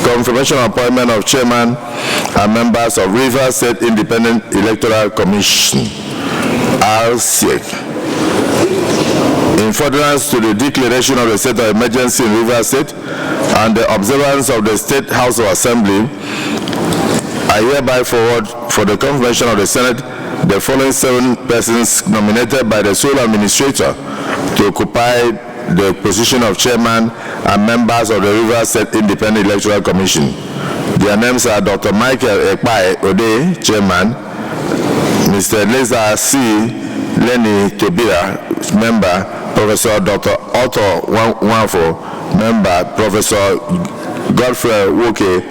Confirmation appointment of chairman and members of Rivers State Independent Electoral Commission, RSEC. In furtherance to the declaration of the state of emergency in Rivers State and the observance of the State House of Assembly, I hereby forward for the confirmation of the Senate the following 7 persons nominated by the sole administrator to occupy the position of chairman and members of the Rivers State Independent Electoral Commission. Their names are Dr. Michael Ekpai Ode, chairman; Mr. Leza C. Lenny Tobira, member; Professor Dr. Otto Wanfo, member; Professor Godfrey Woke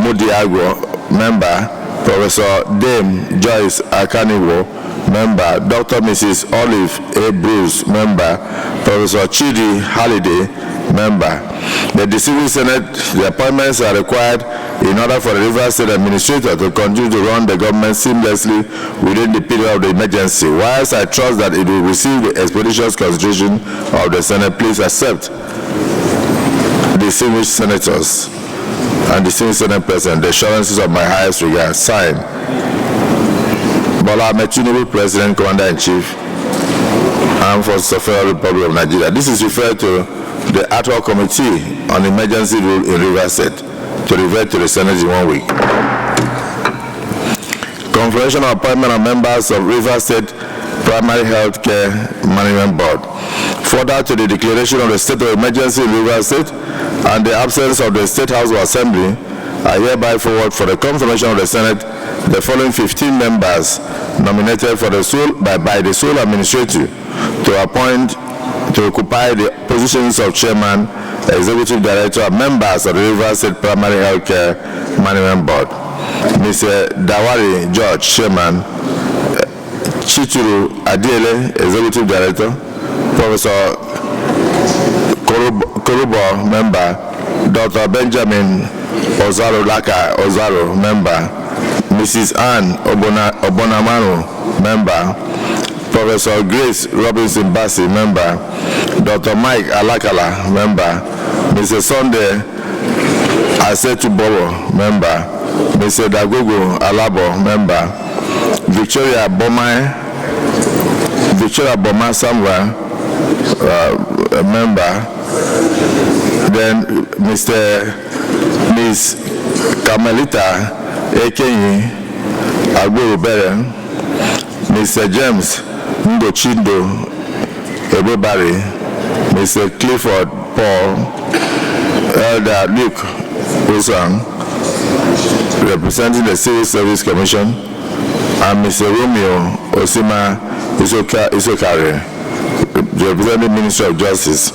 Mudiago, member; Professor Dame Joyce Akaniwo, member; Dr. Mrs. Olive A. Bruce, member; Professor Chidi Halliday, member. The distinguished Senate, the appointments are required in order for the Rivers State Administrator to continue to run the government seamlessly within the period of the emergency. Whilst I trust that it will receive the expeditious consideration of the Senate, please accept, distinguished senators and distinguished Senate President, the assurances of my highest regard. Signed, Bola Ahmed Tinubu, President, Commander-in-Chief, Armed Forces of the Federal Republic of Nigeria. This is referred to the ad hoc committee on emergency rule in Rivers State to revert to the Senate in 1 week. Confirmation of appointment of members of Rivers State Primary Health Care Management Board. Further to the declaration of the state of emergency in Rivers State and the absence of the State House of Assembly, I hereby forward for the confirmation of the Senate the following 15 members nominated for the by the sole administrator to occupy the positions of chairman, executive director, and members of the Rivers State Primary Health Care Management Board. Mr. Dawari George, chairman; Chituru Adiele, executive director; Professor Korubo, member; Dr. Benjamin Ozaro Laka Ozaro, member; Mrs. Anne Obonamanu, member; Professor Grace Robinson Bassi, member; Dr. Mike Alakala, member; Mr. Sunday Asetuboro, member; Mr. Dagogo Alabo, member; Victoria Boma Samuel, member; then Miss Carmelita Ekenyi Agborubere, Mr. James Ngochindo Ebebari, Mr. Clifford Paul, Elder Luke Osang, representing the Civil Service Commission, and Mr. Romeo Osima Isokare, representing the Ministry of Justice.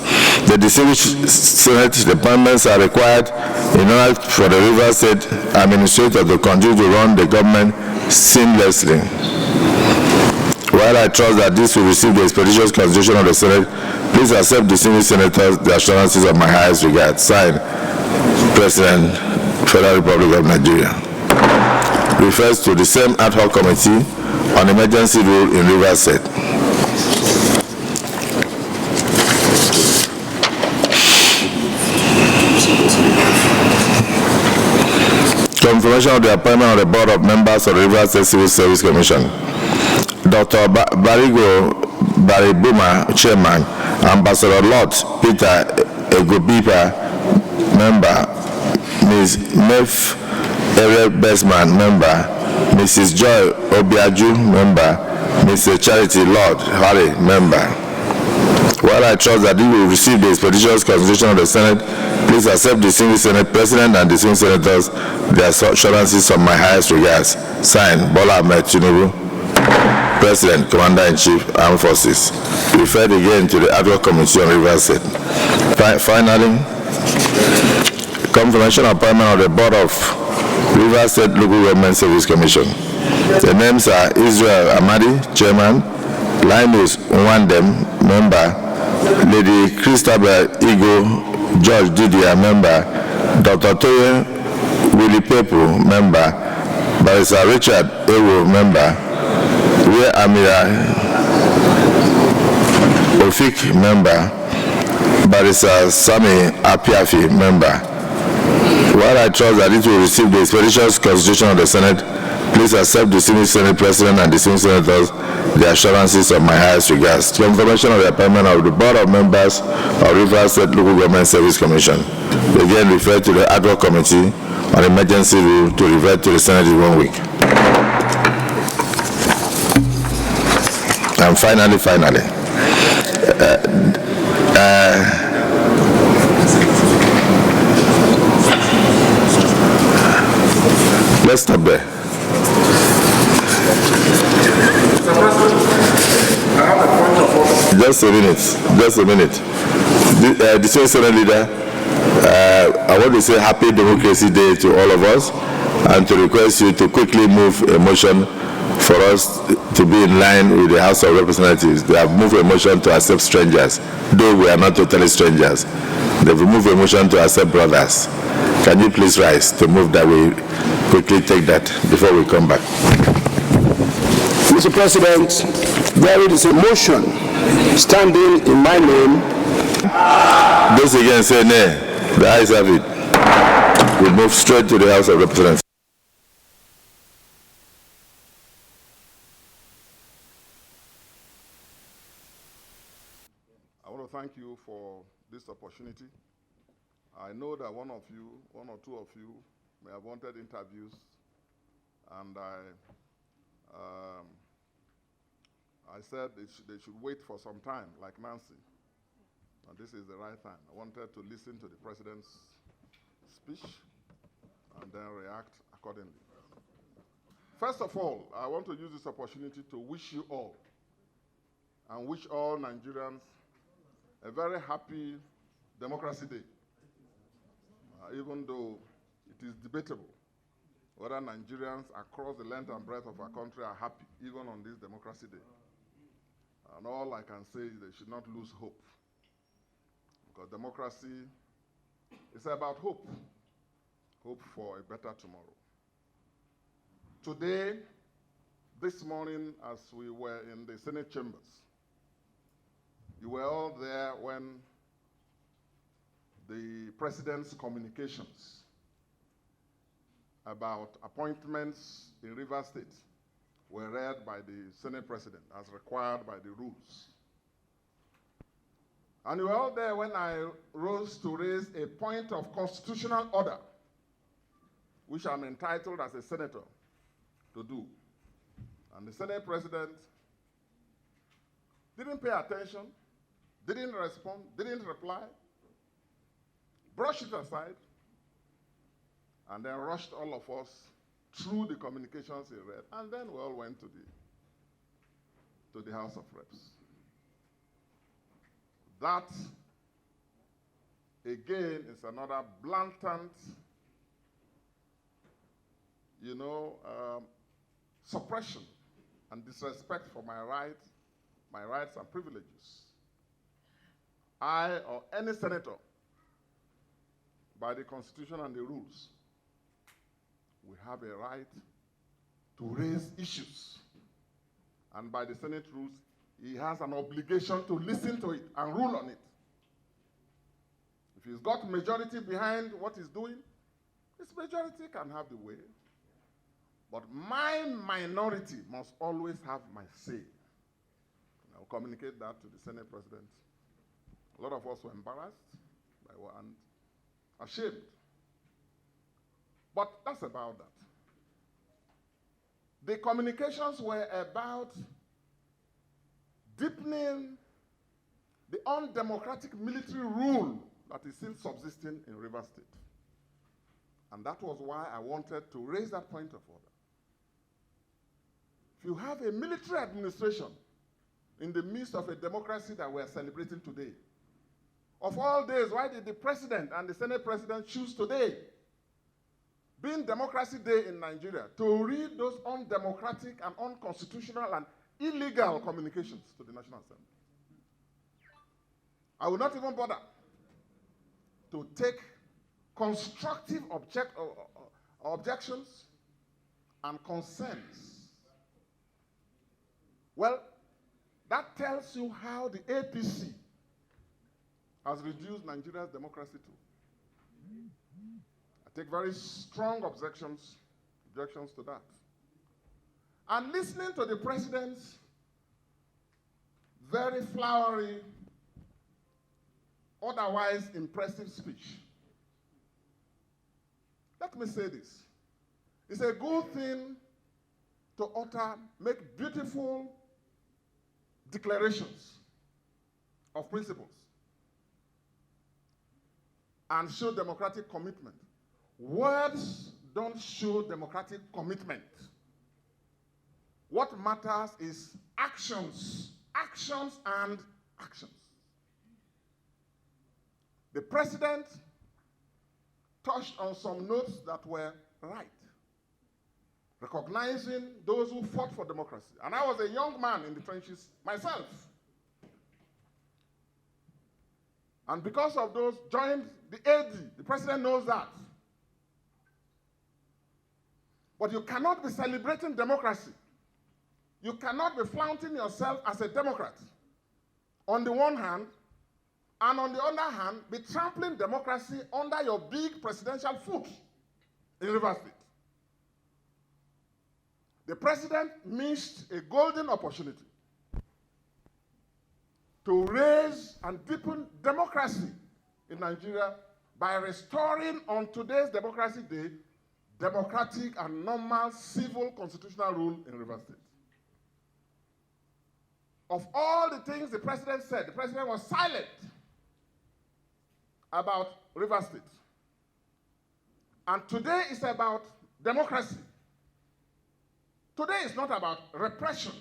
The distinguished Senate departments are required in order for the Rivers State Administrator to continue to run the government seamlessly. While I trust that this will receive the expeditious consideration of the Senate, please accept, distinguished senators, the assurances of my highest regard. Signed, President, Federal Republic of Nigeria. Refers to the same ad hoc committee on emergency rule in Rivers State. Confirmation of the appointment of the Board of Members of the Rivers State Civil Service Commission. Dr. Barigo Baribuma, Chairman; Ambassador Lord Peter Egobipa, member; Ms. Mef Ere Bestman, member; Mrs. Joy Obiaju, member; Mr. Charity Lord Harry, member. While I trust that you will receive the expeditious consideration of the Senate, please accept the distinguished Senate President and distinguished senators the assurances of my highest regards. Signed, Bola Ahmed Tinubu, President, Commander-in-Chief, Armed Forces. Referred again to the ad hoc committee on Rivers State. Finally, confirmation appointment of the Board of Rivers State Local Government Service Commission. The names are Israel Amadi, Chairman; Linus Nwandem, member; Lady Christabel Igo George Didier, member; Dr. Toye Willie Pepu, member; Barrister Richard Ewo, member; Rear Amira Ofik, member; Barrister Sami Apiafi, member. While I trust that it will receive the expeditious constitution of the Senate, please accept the distinguished Senate President and distinguished Senators the assurances of my highest regards. Confirmation of the appointment of the Board of Members of Rivers State Local Government Service Commission. Again, refer to the ad hoc committee on emergency rule to revert to the Senate in 1 week. And finally, let's stop there. Just a minute. The Senate leader, I want to say happy Democracy Day to all of us and to request you to quickly move a motion for us to be in line with the House of Representatives. They have moved a motion to accept strangers, though we are not totally strangers. They've moved a motion to accept brothers. Can you please rise to move that we quickly take that before we come back? Mr. President, there is a motion standing in my name. Those against say nay. The ayes have it. We move straight to the House of Representatives. I want to thank you for this opportunity. I know that one or two of you may have wanted interviews, and I said they should wait for some time, like Nancy. And this is the right time. I wanted to listen to the President's speech and then react accordingly. First of all, I want to use this opportunity to wish you all and wish all Nigerians a very happy Democracy Day. Even though it is debatable whether Nigerians across the length and breadth of our country are happy, even on this Democracy Day. And all I can say is they should not lose hope, because democracy is about hope, hope for a better tomorrow. Today, this morning, as we were in the Senate chambers, you were all there when the President's communications about appointments in Rivers State were read by the Senate President as required by the rules. And you were all there when I rose to raise a point of constitutional order, which I'm entitled as a senator to do. And the Senate President didn't pay attention, didn't respond, didn't reply, brushed it aside, and then rushed all of us through the communications he read, and then we all went to the House of Reps. That, again, is another blatant, suppression and disrespect for my rights and privileges. I or any senator, by the Constitution and the rules, we have a right to raise issues. And by the Senate rules, he has an obligation to listen to it and rule on it. If he's got majority behind what he's doing, his majority can have the way. But my minority must always have my say. I'll communicate that to the Senate President. A lot of us were embarrassed and ashamed. But that's about that. The communications were about deepening the undemocratic military rule that is still subsisting in Rivers State. And that was why I wanted to raise that point of order. If you have a military administration in the midst of a democracy that we're celebrating today, of all days, why did the President and the Senate President choose today, being Democracy Day in Nigeria, to read those undemocratic and unconstitutional and illegal communications to the National Assembly? I will not even bother to take constructive objections and concerns. Well, that tells you how the APC has reduced Nigeria's democracy to. I take very strong objections to that. And listening to the president's very flowery, otherwise impressive speech. Let me say this. It's a good thing to make beautiful declarations of principles and show democratic commitment. Words don't show democratic commitment. What matters is actions, actions and actions. The president touched on some notes that were right, recognizing those who fought for democracy. And I was a young man in the trenches myself. And because of those, joined the AD. The president knows that. But you cannot be celebrating democracy. You cannot be flaunting yourself as a Democrat on the one hand, and on the other hand, be trampling democracy under your big presidential foot in Rivers State. The president missed a golden opportunity to raise and deepen democracy in Nigeria by restoring on today's Democracy Day democratic and normal civil constitutional rule in Rivers State. Of all the things the president said, the president was silent about Rivers State. And today is about democracy. Today is not about repression.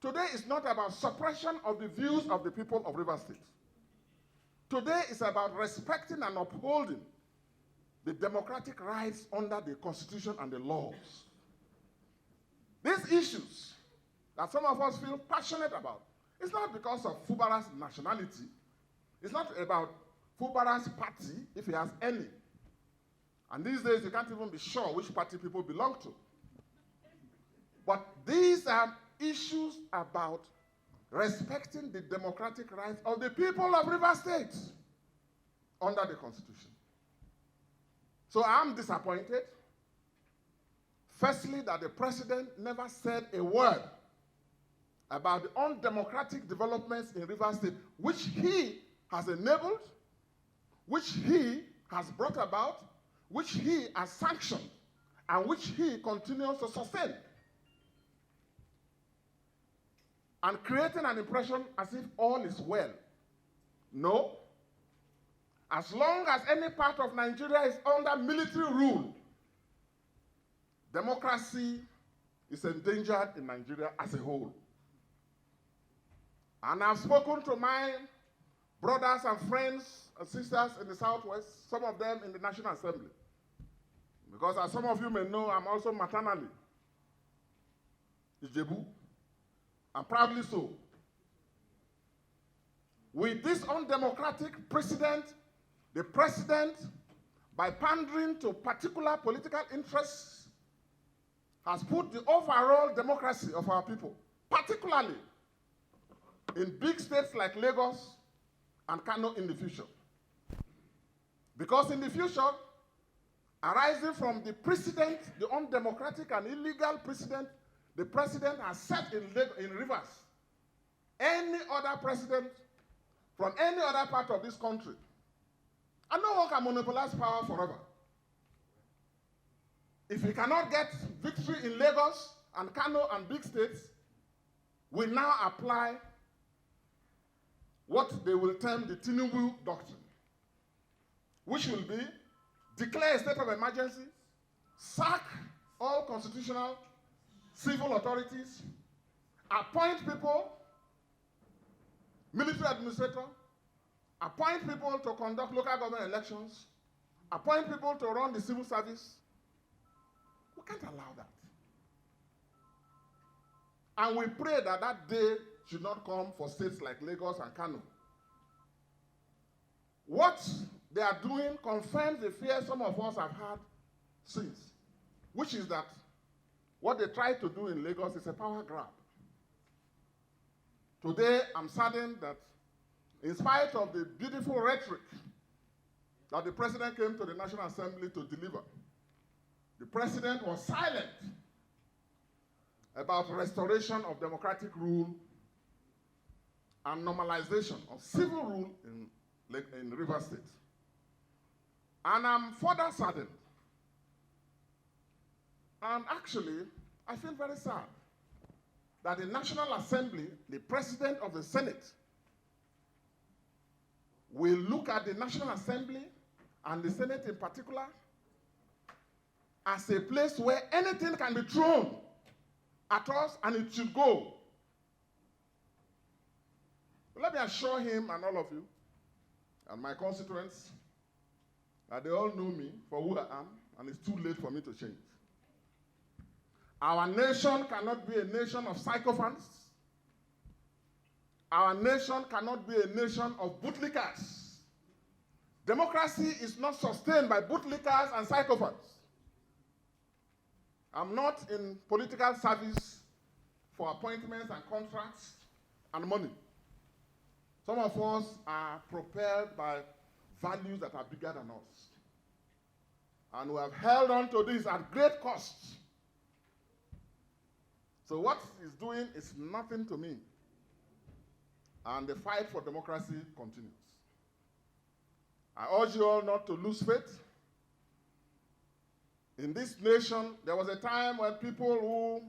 Today is not about suppression of the views of the people of Rivers State. Today is about respecting and upholding the democratic rights under the Constitution and the laws. These issues that some of us feel passionate about, it's not because of Fubara's nationality. It's not about Fubara's party, if he has any. And these days, you can't even be sure which party people belong to. But these are issues about respecting the democratic rights of the people of Rivers State under the Constitution. So I'm disappointed, firstly, that the president never said a word about the undemocratic developments in Rivers State, which he has enabled, which he has brought about, which he has sanctioned, and which he continues to sustain. And creating an impression as if all is well. No. As long as any part of Nigeria is under military rule, democracy is endangered in Nigeria as a whole. And I've spoken to my brothers and friends and sisters in the Southwest, some of them in the National Assembly. Because as some of you may know, I'm also maternally Ijebu, and proudly so. With this undemocratic precedent, the president, by pandering to particular political interests, has put the overall democracy of our people, particularly in big states like Lagos and Kano in the future. Because in the future, arising from the precedent, the undemocratic and illegal precedent the president has set in Rivers, any other president from any other part of this country, and no one can monopolize power forever. If we cannot get victory in Lagos and Kano and big states, we now apply what they will term the Tinubu doctrine, which will be declare a state of emergency, sack all constitutional civil authorities, appoint people, military administrator, appoint people to conduct local government elections, appoint people to run the civil service. We can't allow that. And we pray that that day should not come for states like Lagos and Kano. What they are doing confirms the fear some of us have had since, which is that what they try to do in Lagos is a power grab. Today, I'm saddened that in spite of the beautiful rhetoric that the president came to the National Assembly to deliver. The president was silent about restoration of democratic rule and normalization of civil rule in Rivers State. And I'm further saddened. And actually, I feel very sad that the National Assembly, the president of the Senate, will look at the National Assembly and the Senate in particular as a place where anything can be thrown at us and it should go. Let me assure him and all of you and my constituents that they all know me for who I am, and it's too late for me to change. Our nation cannot be a nation of sycophants. Our nation cannot be a nation of bootlickers. Democracy is not sustained by bootlickers and sycophants. I'm not in political service for appointments and contracts and money. Some of us are propelled by values that are bigger than us. And we have held on to this at great cost. So what he's doing is nothing to me. And the fight for democracy continues. I urge you all not to lose faith. In this nation, there was a time when people who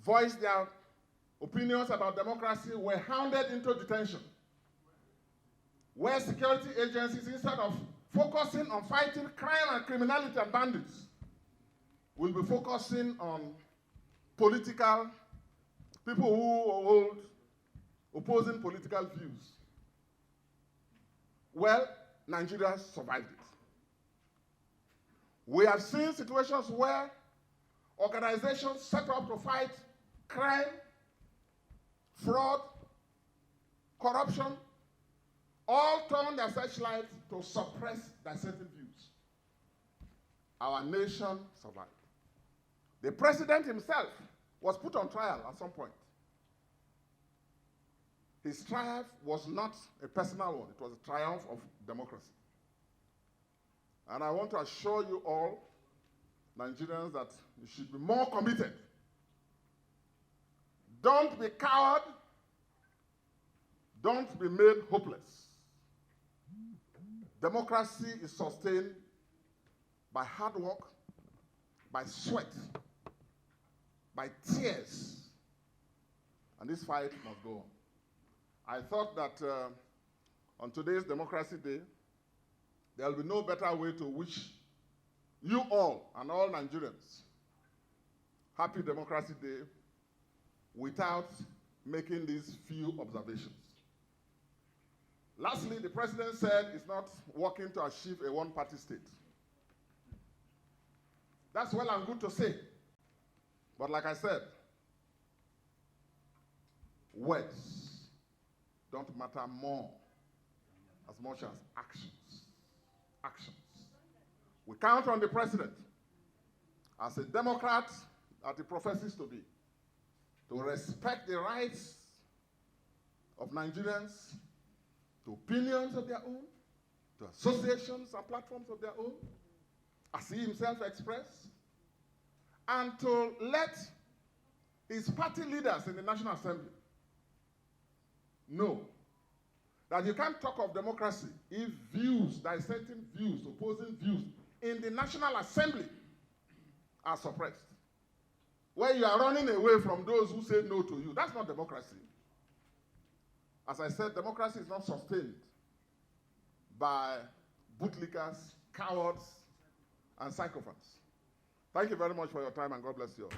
voiced their opinions about democracy were hounded into detention, where security agencies, instead of focusing on fighting crime and criminality and bandits, will be focusing on political people who hold opposing political views. Well, Nigeria survived it. We have seen situations where organizations set up to fight crime, fraud, corruption, all turn their searchlight to suppress dissenting views. Our nation survived. The president himself was put on trial at some point. His triumph was not a personal one. It was a triumph of democracy. And I want to assure you all, Nigerians, that you should be more committed. Don't be coward. Don't be made hopeless. Democracy is sustained by hard work, by sweat, by tears. And this fight must go on. I thought that on today's Democracy Day, there will be no better way to wish you all and all Nigerians happy Democracy Day without making these few observations. Lastly, the president said he's not working to achieve a one-party state. That's well and good to say. But like I said, words don't matter more as much as actions. Actions. We count on the president as a Democrat that he professes to be, to respect the rights of Nigerians to opinions of their own, to associations and platforms of their own, as he himself expressed, and to let his party leaders in the National Assembly know that you can't talk of democracy if views, dissenting views, opposing views in the National Assembly are suppressed. Where you are running away from those who say no to you. That's not democracy. As I said, democracy is not sustained by bootlickers, cowards, and sycophants. Thank you very much for your time, and God bless you all.